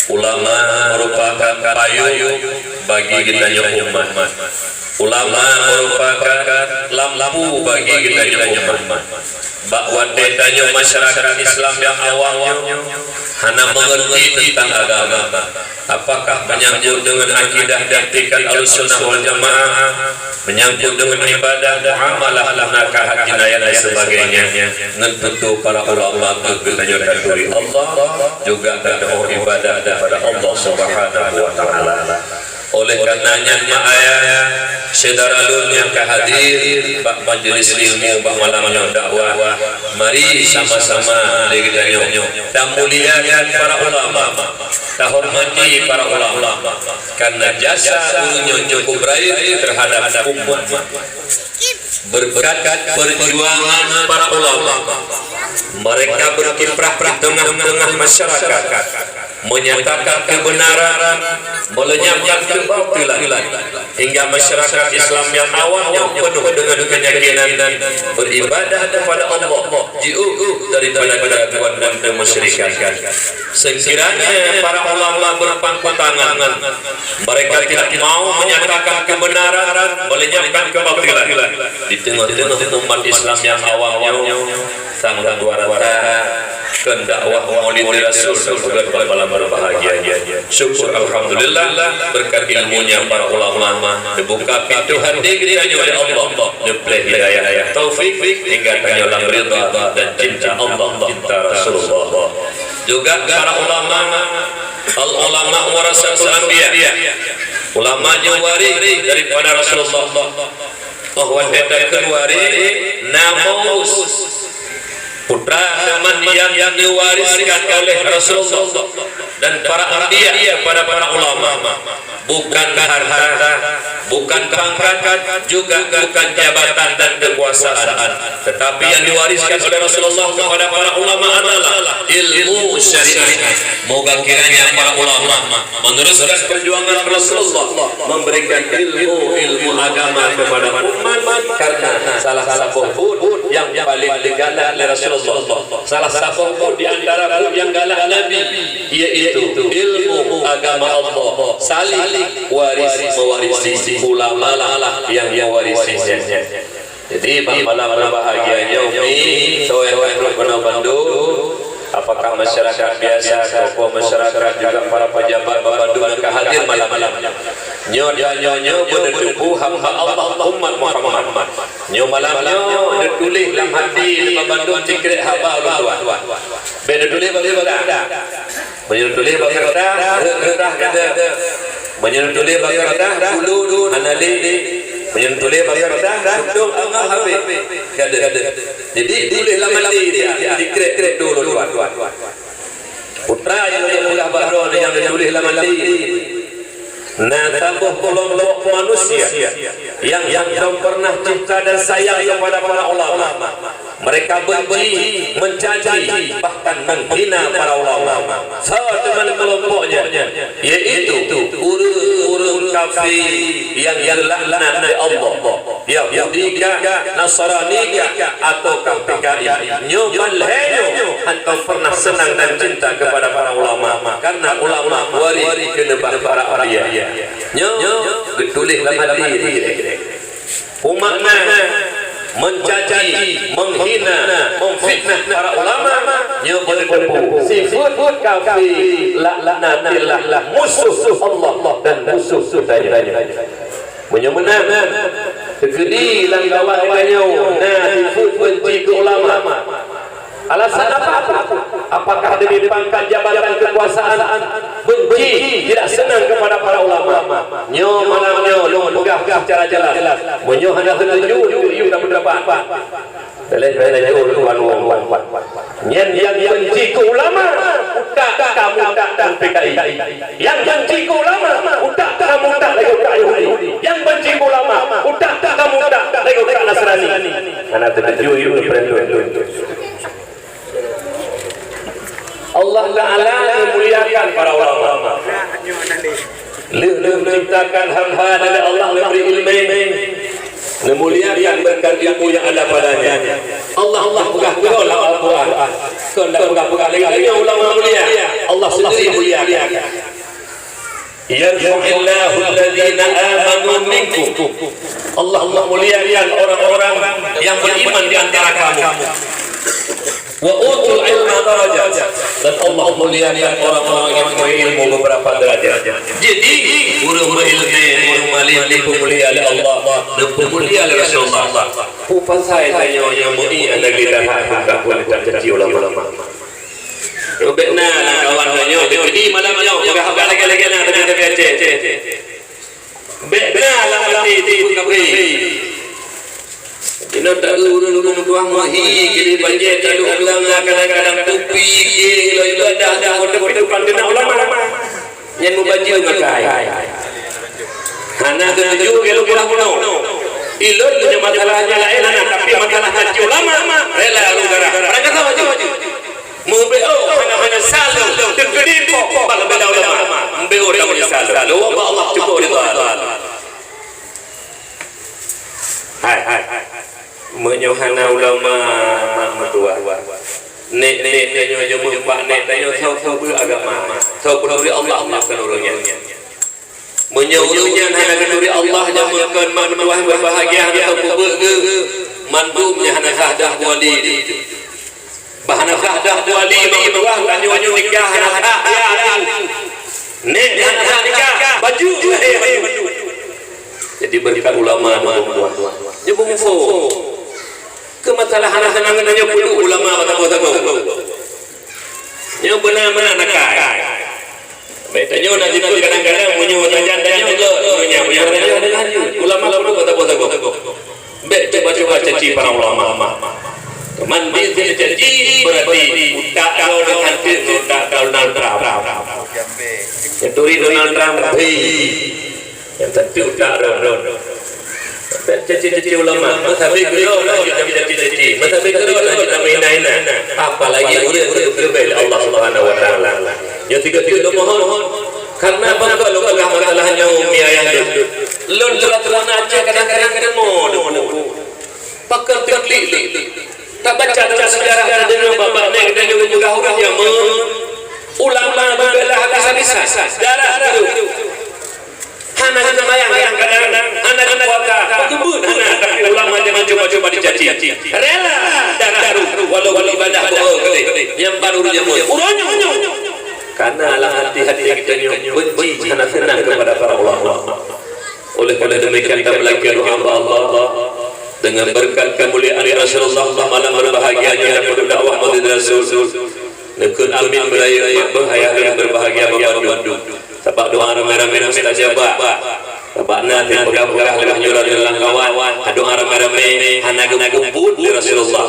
Ulama merupakan payung bagi kita umat. Ulama merupakan lampu bagi kita umat. Bahwa detanya masyarakat Islam yang awalnya hanya mengerti tentang agama, apakah menyangkut dengan akidah dan etikat Ahlussunnah wal Jamaah, menyangkut dengan ibadah, muamalah, nakahat, jinayah dan sebagainya. Tentu para ulama bertanya dari Allah juga ada ibadah kepada Allah Subhanahu wa taala. Oleh karenanya ayat sedaralun yang hadir bak majelis ilmu bak malam dakwah, mari sama-sama digedanya dan muliakan para ulama, dan hormati para ulama karena jasa ulunnya cukup baik terhadap umat. Berkat perjuangan para ulama, mereka berkiprah di tengah-tengah masyarakat, menyatakan kebenaran, melenyapkan kebatilan, hingga masyarakat Islam yang awalnya penuh dengan keyakinan dan beribadah kepada Allah jauh daripada keraguan dan kemusyrikan. Sekiranya para ulama berpangku tangan, mereka tidak mau menyatakan kebenaran, melenyapkan kebatilan di tengah-tengah umat Islam yang awalnya sangat warata dakwah Maulid Rasul sebagai malam berbahagia. Syukur alhamdulillah berkat ilmunya para ulama dibuka pintu hati kita oleh Allah, diberi hidayah taufik hingga tanya ridha dan cinta Allah, cinta Rasulullah. Juga para ulama, al-ulama warasatul anbiya, ulama nyawari daripada Rasulullah, bahwa kita keluari namus putra zaman yang diwariskan oleh Rasulullah dan para anbiya pada para ulama, bukan harta, bukan pangkat, juga bukan jabatan dan kekuasaan, tetapi yang diwariskan oleh Rasulullah kepada para ulama adalah ilmu syariat. Moga kiranya para ulama meneruskan perjuangan Rasulullah, memberikan ilmu agama kepada umat, karena salah satu yang paling digalak oleh Rasulullah, salah satu di antara yang galak Nabi, yaitu ilmu agama Allah, saling mewarisi ulama lah yang mewarisinya. Jadi malam berbahagia ini saya yang Bandung, apakah masyarakat biasa ataupun masyarakat juga para pejabat Bandung yang hadir malam-malamnya. Nyonya bertubuh hamba Allah umat Muhammad. Nyo malamnya ditulis dalam hati di Bandung cikret haba Allah. Beda tulis bagi pada. Menyutulis bagi pada, menyutulis bagi pada dulu anali, menyutulis bagi pada dong angah habis. Jadi tulis dalam hati dikret dulu tuan. Putra yang mudah baru yang ditulis dalam hati. Nah, tambah kelompok manusia yang pernah cinta dan sayang kepada para ulama. Mereka benci, mencaci, bahkan menghina para ulama. Salah teman kelompoknya, yaitu urun kafir yang dilaknat oleh Allah, Yahudi, Nasrani atau PKI. Nyomalhenyo atau pernah senang dan cinta kepada para ulama, karena ulama wari kenebah para awliya. Nyo ditulis dalam hati umatnya mencaci, menghina, memfitnah para ulama, nyo berdebu sifat kafir, laknatillah, musuh Allah dan musuh saudara. Menyemenang segedi langgawannya nah sifat benci ke ulama. Alasan apa? Apakah demi pangkat jabatan kekuasaan, benci, tidak senang kepada para ulama? Nyo malamnya lu megah secara jelas. Menyo hanya setuju you tak berdapat. Boleh tuan. Yang benci ke ulama, utak kamu tak PKI. Yang benci ke ulama, utak kamu tak lagi Yahudi. Yang benci ke ulama, utak kamu tak lagi Nasrani. Karena setuju you Allah Ta'ala memuliakan para ulama. Menciptakan hamba dari Allah memberi ilmu, memuliakan berkat ilmu yang ada padanya. Allah pegah dalam Al-Quran. Kau tidak pegah lagi ulama mulia. Allah sendiri muliakan. Yarfa'illahu alladhina amanu minkum. Allah memuliakan orang-orang yang beriman di antara kamu. Wa utul ilma darajat, dan Allah muliakan orang-orang yang berilmu beberapa derajat. Jadi guru-guru ilmu, guru malim dimuliakan oleh Allah, dimuliakan oleh Rasulullah. Pupan saya tanya yang mui ada kita tak boleh terjadi ulama. Ubekna kawan tanya jadi malam yo agak lagi nak tapi aceh. Bekna lah mati di kabri. Ino tak urun-urun tuang mahi kiri banjir talu ulang kadang-kadang tupi kiri lo dah foto-foto pandena ulama yang membanjir makai hana ketujuh kalau pulau ilot punya masalahnya lain tapi masalah haji ulama rela negara mereka tahu aja mubeo hana salam tegedi pokok bala ulama mubeo orang salam lo Allah cukup ridha hai menyohana ulama matua nek tanyo pak nek tanyo tahu agama tahu dari Allah kan orangnya menyohnya hana dari Allah jamukan manuah berbahagia atau ke mandumnya hana sahdah wali bahana sahdah wali manuah tanyo nikah hana nek hana nikah baju jadi berkat ulama nyebung ke masalah anak-anak nanya pun ulama kata-kata yang benar-benar nakai baik tanya nanti kadang-kadang punya tajan tanya punya ulama kata-kata baik coba-coba caci para ulama mandi caci berarti tak tahu dengan tak tahu Donald Trump Donald Trump yang tentu tak ada caci-caci ulama mazhabi kedua kita caci-caci mazhabi kedua kita main-main apalagi udah Allah Subhanahu wa taala yang tiga-tiga mohon karena apa kalau masalahnya umumnya yang lon telah aja kadang-kadang pakal teklik tak baca dalam sejarah dengan bapaknya kita juga hurufnya ulama belah habis-habisan darah hana bayang kadang-kadang anak kuota kebun tapi ulama jangan coba-coba dicaci rela darah walau ibadah boleh yang baru jamu uronyo karena ala hati-hati kita benci karena senang kepada para ulama oleh karena demikian kita melakukan doa Allah dengan berkat kemuliaan Rasulullah malam berbahagianya dan dakwah Nabi Rasul nekun amin beraya berhaya berbahagia berbandung sebab doa ramai-ramai mustajabah sebabna pegang-pegang lebih nyuruh dalam kawan doa ramai-ramai hana kumpul di Rasulullah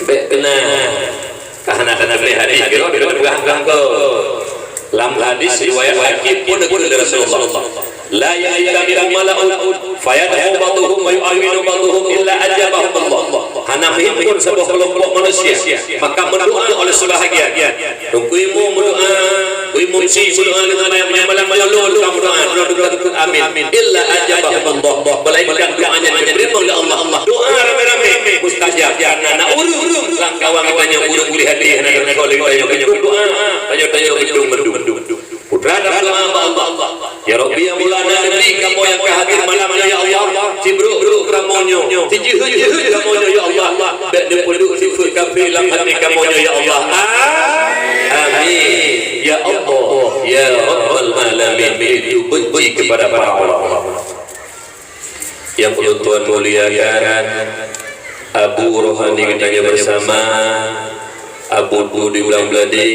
kena kahana beri hadis kira pegang-pegang ke lam hadis riwayat hakim pun dari Rasulullah la ya'lamu mala'un fayadhu ba'dhum wa yu'minu ba'dhum illa ajabahum Allah hana menghimpun sebuah kelompok manusia maka berdoa oleh sebahagian kuimu berdoa kuimu si berdoa dengan yang menyamalan melulu kamu doa amin illa ajabahum Allah melainkan doanya diterima oleh Allah doa rame-rame mustajab karena urung langkawang tanya urung boleh hati hana oleh tanya doa tanya mendung putra doa Allah ya Rabbi ya Maulana Nabi kamu yang kehadir malam ya Allah si bro kamonyo si jihud kamonyo ya Allah bek de puduk si fut kafir lam hati kamonyo ya Allah amin ya Allah ya Rabbal alamin itu benci kepada para ulama yang Tuhan muliakan Abu Rohani kita bersama Abu Budi Ulang Beladi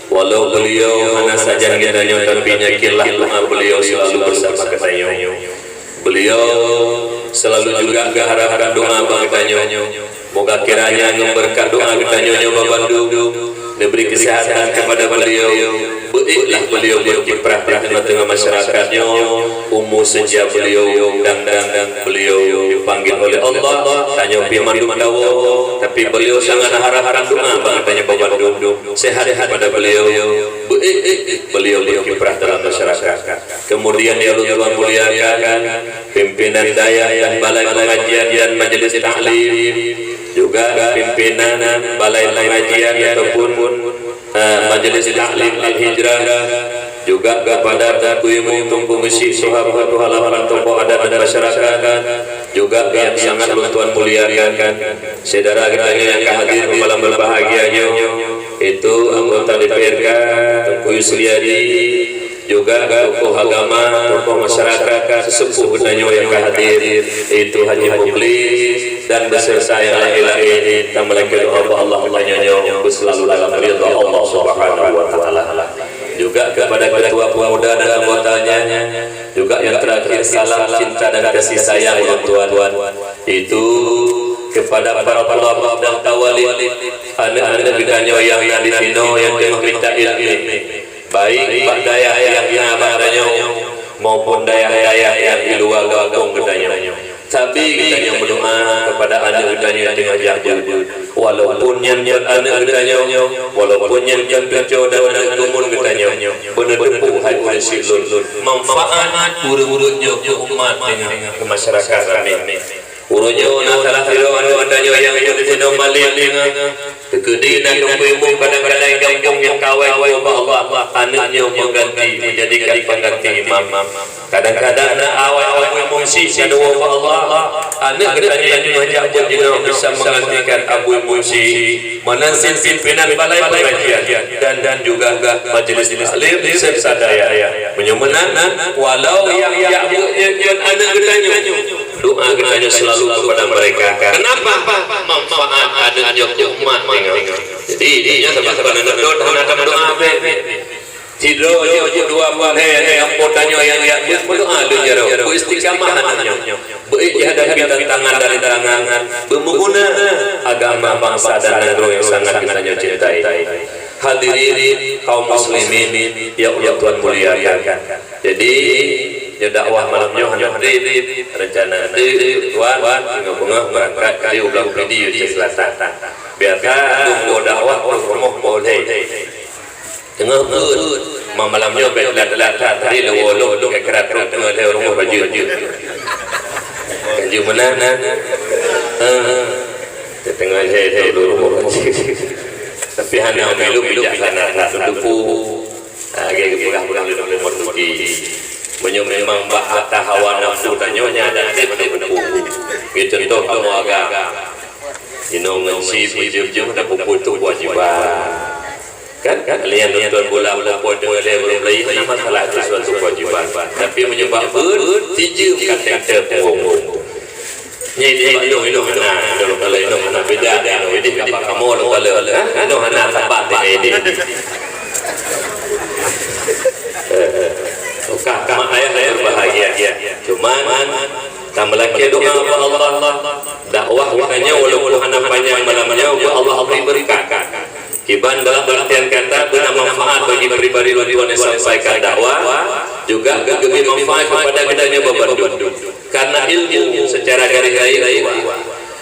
walau beliau mana saja kita tapi nyakilah doa beliau selalu bersama kita beliau selalu juga harapkan doa bang kita moga kiranya memberkat doa kita nyonya Bandung diberi kesehatan kepada beliau baiklah beliau berkiprah di tengah-tengah masyarakatnya umur sejak beliau dan beliau dipanggil oleh Allah tanya firman dawo tapi beliau sangat harap-harap doa bang tanya Bandung sehat pada beliau beliau berkiprah dalam masyarakat kemudian dia Tuhan muliakan pimpinan daya dan balai pengajian dan majelis taklim juga pimpinan balai pengajian ataupun majelis Majelis Taklim Al-Hijrah, juga kepada Taqwimu Tungku Masjid Sahabat halaman toko adat dan masyarakat, juga yang sangat Tuan muliakan saudara kita yang hadir malam berbahagianya, itu anggota DPRK Tengku Yusriyadi, juga tokoh agama, tokoh masyarakat, sesepuh benanyo yang hadir, itu Haji Mukhlis dan beserta yang lain-lain. Kita melekir Allah nyonya selalu dalam ridha Allah Subhanahu wa taala. Juga kepada ketua pemuda dan anggotanya, juga yang terakhir salam cinta dan kasih sayang yang Tuhan. Itu kepada para ulama dan tawali, anak-anak kita yang di sini yang tengah minta ilmu, baik Pak Daya yang abadanya maupun daya-daya yang di luar kampung katanya. Tapi kita yang berdoa kepada anak katanya yang tengah jatuh, walaupun yang anak katanya, walaupun yang kecil dan anak gumun katanya, benar tepuk hati silun manfaat urut-urutnya umat dengan masyarakat kami. Urunya nak salah kira adanya yang di sini malik kekedi dan ibu kadang-kadang kampung yang kawal Allah anaknya mengganti menjadikan pengganti imam. Kadang-kadang nak awal mengungsi pada Allah anak katanya yang majak jina bisa menggantikan abu mengungsi menansin pimpinan balai pengajian dan juga majelis taklim serta daya menyumenan walau yang anak katanya doa katanya selalu kepada mereka. Kenapa? Manfaat ada umat tengok. Jadi dia sebab nandot hanakam doa tidro dua boleh yang potanya yang berdoa dia beristiqamah hananya berhadapi tantangan dari tantangan bermeguna agama bangsa dan negara yang sangat kita cintai. Hadirin kaum muslimin ya Allah Tuhan muliakan. Jadi ya dakwah malamnya hanya hadir rencana tuan bunga berangkat di ulang video di selatan biarkan tunggu dakwah rumah boleh tengah pun malamnya belat-belat tadi lo ke kerat-kerat tengah rumah baju mana tengah rumah baju tapi hanya milu bijaksana duduku agak pulang di mortuki memang bahata hawa nafsu dan nyonya dan betul-betul gitu contoh kamu agak ngasih ujung-ujung dan puputu kewajiban kan kalian nonton bola podo boleh mana masalah itu suatu kewajiban tapi menyebabkan tiju kata punggung nyai dia itu kalau itu mana beda ini apa kamu kalau itu hana sabat ini mak ayah saya berbahagia. Cuman tambah lagi doa Allah dakwah makanya walaupun hanya panjang malamnya Allah beri berkah. Iban dalam artian kata benar manfaat bagi pribadi Ridwan yang sampaikan dakwah juga gegemi manfaat kepada kedanya beban karena ilmu secara garis-garis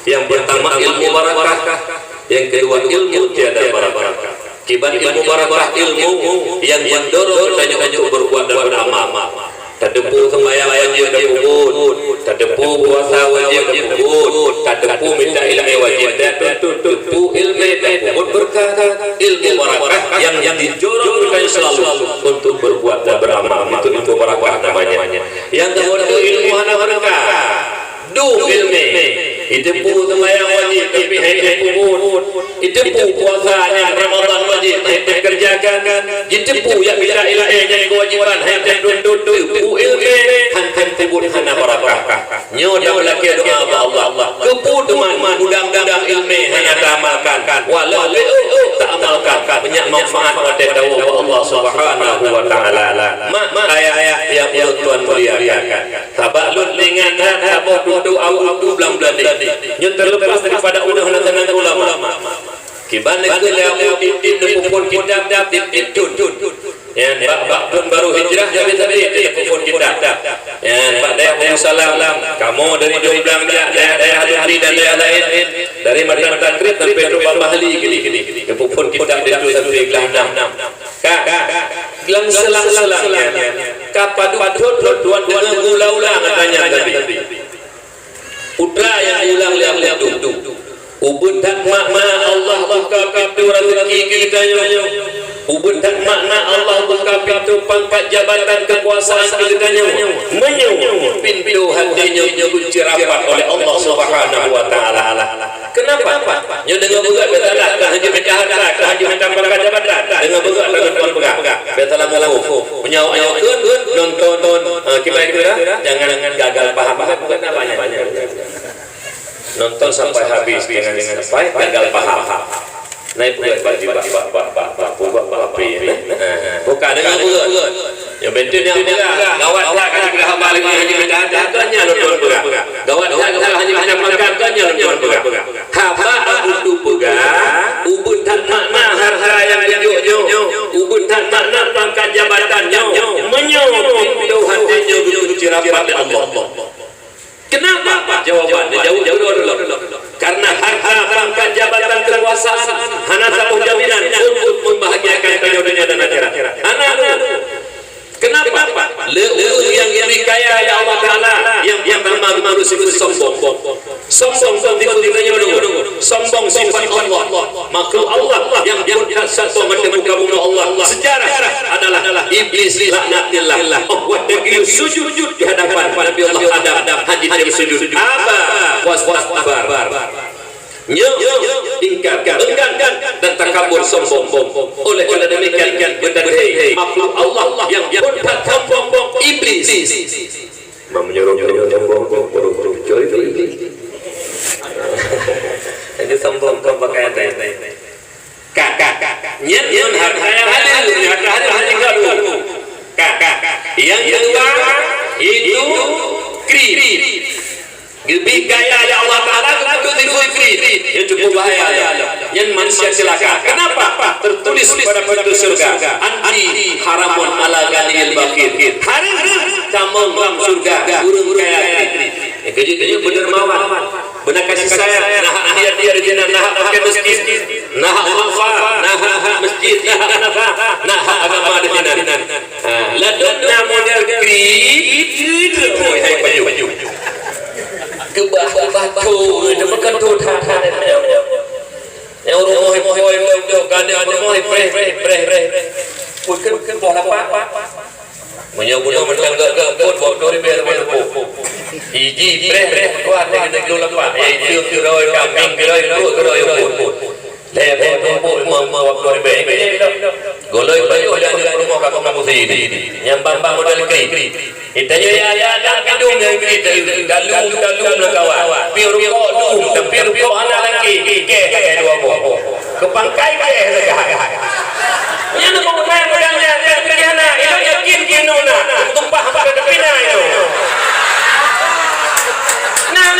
yang pertama ilmu barakah, yang kedua ilmu tiada barakah. Kibat ilmu barakah ilmu yang mendorong kita berbuat dan beramal. Tadempu sembahyang wajib dan puput, tadempu puasa wajib dan puput, tadempu minta ilmu wajib dan tadempu ilmu dan puput berkah ilmu barakah yang dijorong kita selalu untuk berbuat dan beramal. Itu ilmu barakah namanya. Yang kedua ilmu hana barakah. Ilmu itu sembahyang wajib tapi hanya puput itu puasa yang Ramadan wajib dikerjakan itu yang bila ilahnya kewajiban hanya duduk ilmu hantan tibur hana barakah nyoda lagi doa Allah keputuman udang-udang ilmu hanya tamalkan walau tak amalkan banyak manfaat pada tahu Allah Subhanahu wa taala ayah yang Tuhan muliakan tabalun dengan tabah duduk au belang-belang yang terlepas daripada undang-undang ulama kibane kelemu tim pupun kitab tim yang bak baru hijrah jadi pupun kitab yang Pak Daya salam kamu dari Jomblang daerah Hadri dan daerah lain dari Madiun Takrib sampai Rumah Mahli gini pupun kitab itu sampai Gelang 6 gelang selang-selangnya kapadu tuan dengan ulang-ulang katanya tadi putra yang ulang-ulang itu ubun dan makna Allah buka pintu rezeki kita nyo. Ubun dan makna Allah buka pintu pangkat jabatan kekuasaan kita nyo. Menyo pintu hatinya dikunci rapat oleh Allah Subhanahu wa taala. Kenapa? Nyo dengar buka betalah ka haji menjahat ka haji hendak pangkat jabatan. Dengar buka tuan buka. Betalah ngalau. Menyawa-nyawakeun nonton kira-kira jangan gagal paham bukan namanya. Nonton sampai habis dengan sampai gagal paham. Naik buat baju buat buka dengan buat yang betul yang buka gawat tak kan kita balik haji mendadak tanya nonton buka gawat tak haji hanya makan tanya nonton buka haba abu buka ubun dan makna harta yang dijujo ubun dan makna pangkat jabatannya menyuruh pintu hatinya dikunci rapat oleh Allah. Kenapa? Jawabannya jauh-jauh dulu. Karena harta pangkat jabatan kekuasaan hanya satu jaminan untuk membahagiakan dunia dan akhirat. Kenapa? Leluhur yang dikaya oleh Allah Taala yang pertama manusia itu sombong sombong sifat Allah makhluk Allah yang satu menemukan Allah. Sejarah adalah iblis laknatillah wa taqiyyu sujud di hadapan Nabi Allah Adam haji sujud apa was-was akbar ingkar enggan dan takabur sombong. Oleh karena demikian berdalih makhluk Allah yang pun sombong iblis menyuruh sombong ini sombong pakai kakak nyen harta yang halal yang kedua itu kiri lebih gaya ya Allah Ta'ala kiri yang cukup bahaya yang manusia celaka. Kenapa? Tertulis pada pintu surga anti haramun ala ganil bakir kamu dalam surga burung kaya keji berdermawan benar kasih sayang nah dia rezeki nah pakai miskin nah wafa nah masjid nah agama di sana ladunna model kiri hai baju kebah-batu bukan tuh yang roh-roh gane moh preh bukan bola apa menyebut menang pun bodoh di ber hiji preh kuat dengan geula pak itu kiroi kambing kiroi lepo waktu di ber goloi bayu dan rumah kakak kamu sini nyambang modal kiri itanya ya gedung yang kiri dalum kawan piru kodum dan piru anak lagi kayak dua boh kepangkai nya nu main modalnya kerjana itu yakin kinuna tumpah pada pina itu nah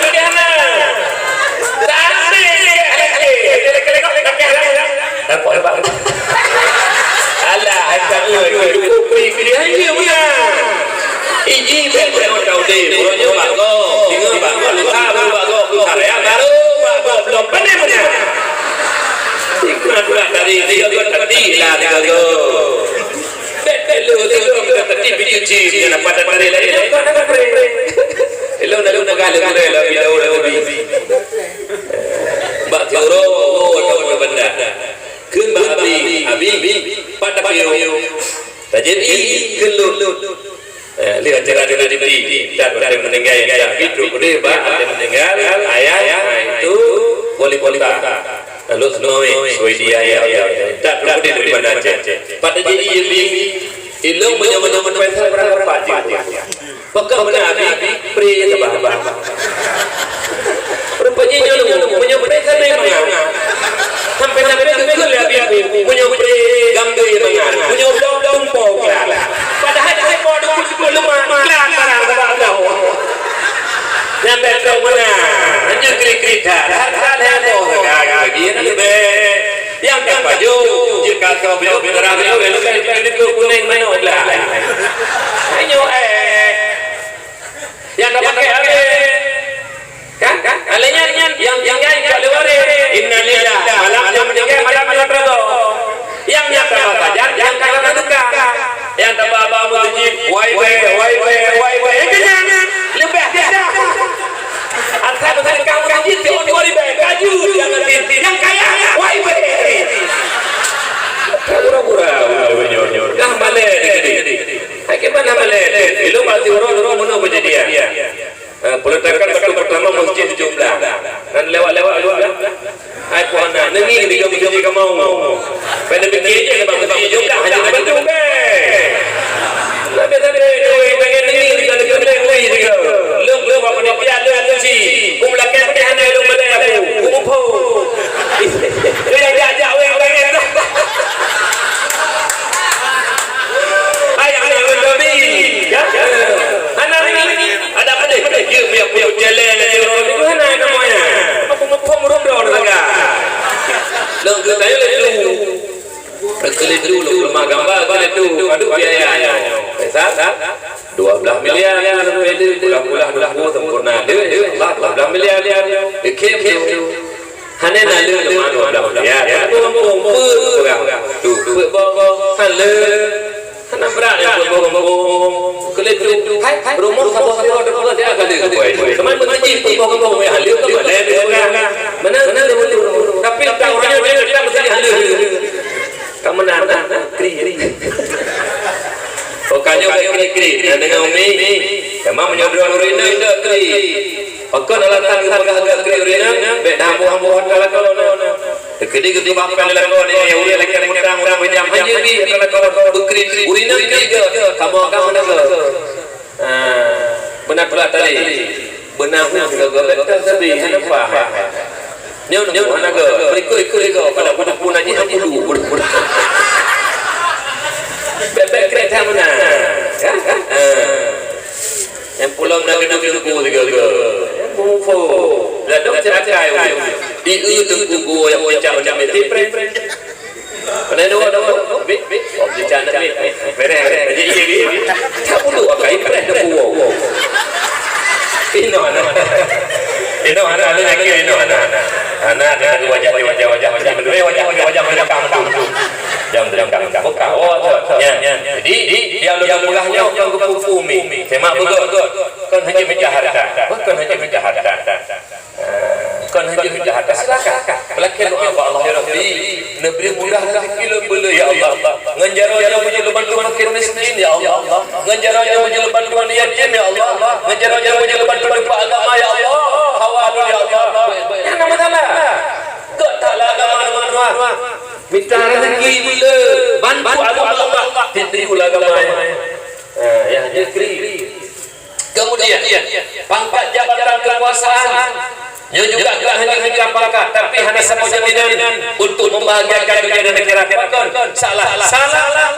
kerjana alah ada pilih aja punya ini betul tahu deh pokoknya bago tinggal bago lupa bago karya baru bago belum pandai punya ikut dari dia tadi lah bago betul tadi bijuci jangan pada dari lain hello lalu pegang lah bila lebih mbak Tiro atau benda keun abi pada piu jadi kelut lihat cara di dan meninggal yang hidup gede ada meninggal ayah itu boleh lalu semua Swedia ya tak gede dari mana aja pada jadi ilmu menyamakan pasal berapa aja pegang benar abi pri tebah rupanya menyampaikan memang sampai betul ya abi menyampaikan gambar dengan menyampaikan tumpau padahal hai bodoh belum kelar sampai ke mana hanya krik-krikan hal bagian yang baju jika kau beliau beneran itu kuning mana lah ayo yang dapat kan alanya yang keluar innalillah malam meninggal malam terdo yang nyata saja yang kata duka yang tambah masjid wai kenyan lebih asal kamu kaji tahun 2000 laju yang ngetin, yang kaya wai be. Pura-pura dah balik gede. Hai ke mana balik? Itu pasti orang-orang mana kejadian. Peletakan batu pertama masjid jumlah. Dan lewat-lewat hai puan nak nengi tiga masjid kamu mau. Pada fikir je bang masjid jumlah hanya dapat jumlah. Tapi pengen nengi tiga boleh tiga. Lek apa ni dia lek si. Kum lakan dia hanya lu balik aku. Kumpo. Dia ajak weh pengen tu. Ada apa ni? Dia punya jalan itu mana namanya? Apa ngepom rombong raga? Leng kita itu kali dulu lemah gambar kali itu aduh biaya. Besar 12 miliar pulah sempurna dia 12 miliar ikip hanya nalu lemah 12 miliar tu kampung tu halu Kana berat yang bohong-bohong. Keletu. Hai, rumah sabar dia kali. Teman mengaji bohong-bohong ya halu tu boleh dia. Mana dia boleh. Tapi tak orangnya dia mesti halu. Kamu nak kri. Pokoknya kri. Dengan umi. Sama menyodor urina dak kri. Pakon alatan harga kri urina. Bek hambu-hambu kalau Gede-gede makan dalam kau ni, yang udah lagi orang macam aja ni, kalau berkri urina kri ke, kamu mana ke? Benar pula tadi, benar pun juga betul sedih, kenapa? Ni mana ke? Berikut ke? Kalau pun aja aku dulu. Bebek kereta mana? Yang pulang nak kena tunggu juga ke? Mufo, dah dok cerakai. Itu tunggu yang macam itu. Mana dua? Oh, bicara ni. Beres. Jadi tak perlu akai beres tunggu. Ino ada lagi ino ada. Anak ada wajah kampung. Jam buka. Jadi dia lalu mulahnya yang kupu mi. Semak betul. Kan hanya meja harta. Bukan hanya meja harta. Kan hanya meja harta. Silakan. Belakang doa Allah ya Rabbi. Neberi mudah rezeki bela ya Allah. Nganjaranya punya bantu fakir miskin ya Allah. Nganjaranya punya bantuan yatim ya Allah. Nganjaranya punya bantuan agama ya Allah. Hawalun ya Allah. Yang nama salah. Kau taklah agama. Minta rezeki bila bantu agama Allah. Diterima agama. Ya zikri. Kemudian pangkat jabatan kekuasaan juga hanya pangkat tapi hanya sebuah jaminan untuk membahagiakan dunia dan akhirat. Salah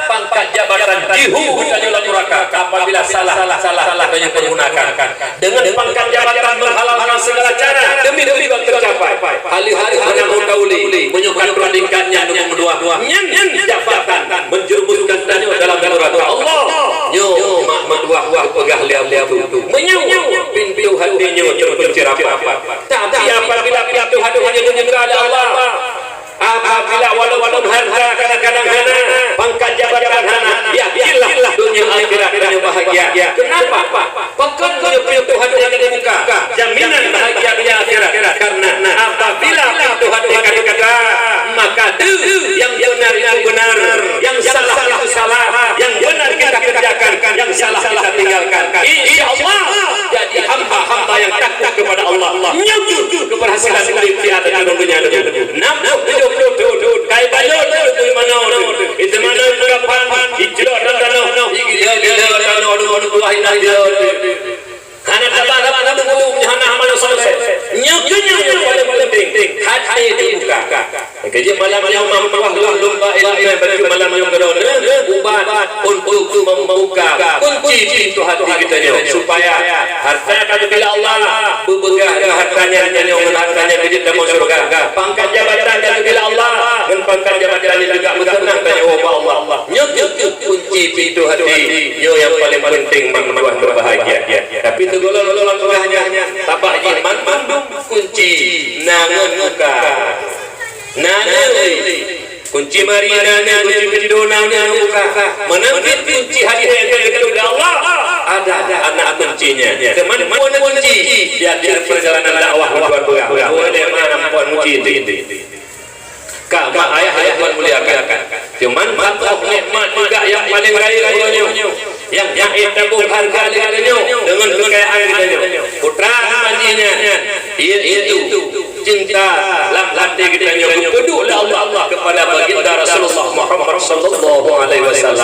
pangkat jabatan jihu hujanya neraka apabila salah katanya pergunakan dengan pangkat jabatan menghalalkan segala cara demi tujuan tercapai hari-hari hanya mengkauli menyukai peradingkannya dengan berdua jabatan menjerumuskan tanya dalam neraka Allah mak dua pegah liam tu menyau pintu hatinya terpencir apa tapi apabila pintu hatinya dibuka oleh Allah apabila walaupun harta kadang-kadang hana pangkat jabatan hana yakinlah dunia akhirat hanya bahagia. Kenapa? Pekan pintu hatinya dibuka jaminan bahagia dunia akhirat karena apabila pintu hatinya dibuka maka yang benar itu benar, yang salah itu salah, yang benar kita kerjakan, yang salah kita tinggalkan. InsyaAllah jadi hamba-hamba yang takut kepada Allah. Menyuju keberhasilan hidup di atas dunia. Kai balon itu mana? Itu mana kapan? Ijro dan anak sahabat hana amal selesai. Nyukunya paling penting hati dibuka. Kerja malam yang lumba ilmu bagi malam yang kedua ubat untuk membuka kunci pintu hati kita supaya harta kami bila Allah berbegang hartanya kerja dalam surga. Pangkat jabatan kami bila Allah dan pangkat jabatan juga bertenang tanya Allah. Nyuk kunci pintu hati yang paling penting membuat berbahagia. Tapi itu golong-golong surahnya tabah iman mandum kunci nangan muka nangan kunci marina kunci pintu nangan muka menempit kunci hati yang kepada Allah ada anak kuncinya. Teman puan kunci di akhir perjalanan dakwah buat berang. Boleh mana puan kunci itu. Kak, ayah puan muliakan. Cuman bapak nikmat juga yang paling raya yang kita harga dengan kekayaan kita. Putra hajinya itu cinta dalam hati kita. Kedua Allah kepada baginda Rasulullah Muhammad sallallahu alaihi wasallam.